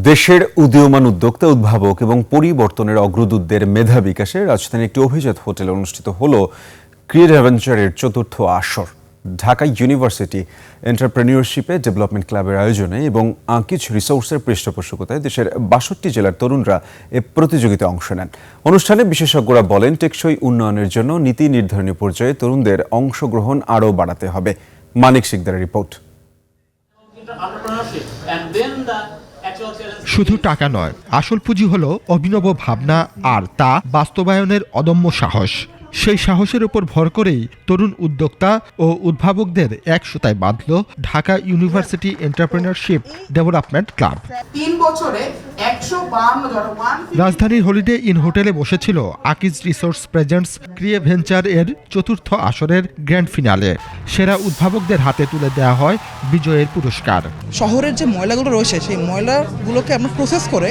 দেশের উদীয়মান উদ্যোক্তা, উদ্ভাবক এবং পরিবর্তনের অগ্রদূতদের মেধা বিকাশে রাজধানীর একটি অভিজাত হোটেলে অনুষ্ঠিত হলো ক্রিয়েটিভ অ্যাডভেঞ্চারের চতুর্থ আসর। ঢাকা ইউনিভার্সিটি এন্টারপ্রেনিউরশিপে ডেভেলপমেন্ট ক্লাবের আয়োজনে এবং আঙ্কিজ রিসোর্সের পৃষ্ঠপোষকতায় দেশের ৬২ জেলার তরুণরা এ প্রতিযোগিতায় অংশ নেন। অনুষ্ঠানে বিশেষজ্ঞরা বলেন, টেকসই উন্নয়নের জন্য নীতি নির্ধারণী পর্যায়ে তরুণদের অংশগ্রহণ আরও বাড়াতে হবে। মানিক শিকদারের রিপোর্ট। শুধু টাকা নয়, আসল পুঁজি হলো অভিনব ভাবনা আর তা বাস্তবায়নের অদম্য সাহস। সেই সাহসের উপর ভর করেই তরুণ উদ্যোক্তা ও উদ্ভাবকদের এক সুতায় বাঁধল Dhaka university entrepreneurship development club. ৩ বছরে ১৫২ জনগণ রাজধানীর হলিডে ইন হোটেলে বসেছিল আকিজ রিসোর্স প্রেজেন্টস ক্রিয়ে ভেঞ্চার এর চতুর্থ আসরের গ্র্যান্ড ফিনালে। সেরা উদ্ভাবকদের হাতে তুলে দেওয়া হয় বিজয়ের পুরস্কার। শহরের যে ময়লাগুলো রয়েছে সেই ময়লাগুলোকে আমরা প্রসেস করে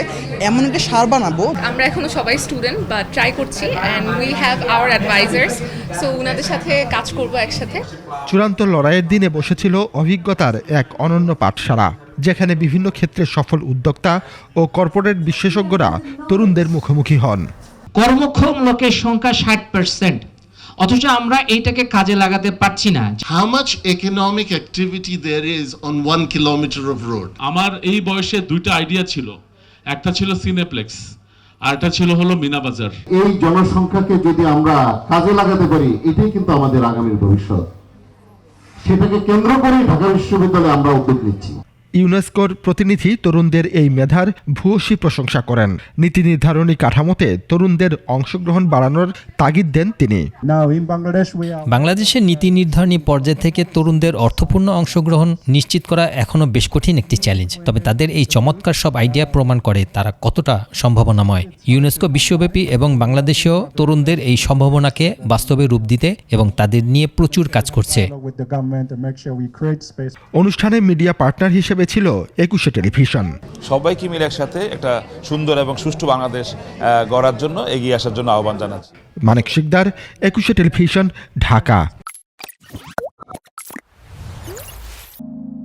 এমন একটা সার বানাবো। আমরা এখনো সবাই স্টুডেন্ট বা ট্রাই করছি and we have our advisers, so ওনাদের সাথে কাজ করব একসাথে। চূড়ান্ত লড়াইয়ের দিনে বসেছিল অভিজ্ঞতার এক অনন্য পাঠশালা, যেখানে বিভিন্ন ক্ষেত্রে সফল উদ্যোক্তা ও কর্পোরেট বিশেষজ্ঞরা তরুণদের মুখোমুখি হন। কর্মক্ষম লোকের সংখ্যা 60%, অথচ আমরা এইটাকে কাজে লাগাতে পারছি না। How much economic activity there is on 1 kilometer of road? আমার এই বয়সে দুইটা আইডিয়া ছিল, একটা ছিল সিনেপ্লেক্স আর একটা ছিল হলো মিনা বাজার। এই জনসংখ্যাকে যদি আমরা কাজে লাগাতে পারি, এটাই কিন্তু আমাদের আগামীর ভবিষ্যৎ। সেটাকে কেন্দ্র করে ঢাকা বিশ্ববিদ্যালয়ে আমরা উদ্যোগ নিচ্ছি। ইউনেস্কোর প্রতিনিধি তরুণদের এই মেধার ভূয়সী প্রশংসা করেন। নীতি নির্ধারণী কাঠামোতে তরুণদের অংশগ্রহণ বাড়ানোর তাগিদ দেন তিনি। বাংলাদেশের নীতি নির্ধারণী পর্যায় থেকে তরুণদের অর্থপূর্ণ অংশগ্রহণ নিশ্চিত করা এখনও বেশ কঠিন একটি চ্যালেঞ্জ। তবে তাদের এই চমৎকার সব আইডিয়া প্রমাণ করে তারা কতটা সম্ভাবনাময়। ইউনেস্কো বিশ্বব্যাপী এবং বাংলাদেশেও তরুণদের এই সম্ভাবনাকে বাস্তবে রূপ দিতে এবং তাদের নিয়ে প্রচুর কাজ করছে। অনুষ্ঠানে মিডিয়া পার্টনার হিসেবে ছিল ২১ টেলিভিশন। সবাইকে মিলে একসাথে একটা সুন্দর এবং সুষ্ঠু বাংলাদেশ গড়ার জন্য এগিয়ে আসার জন্য আহ্বান জানাচ্ছি। মানিক শিকদার, ২১ টেলিভিশন, ঢাকা।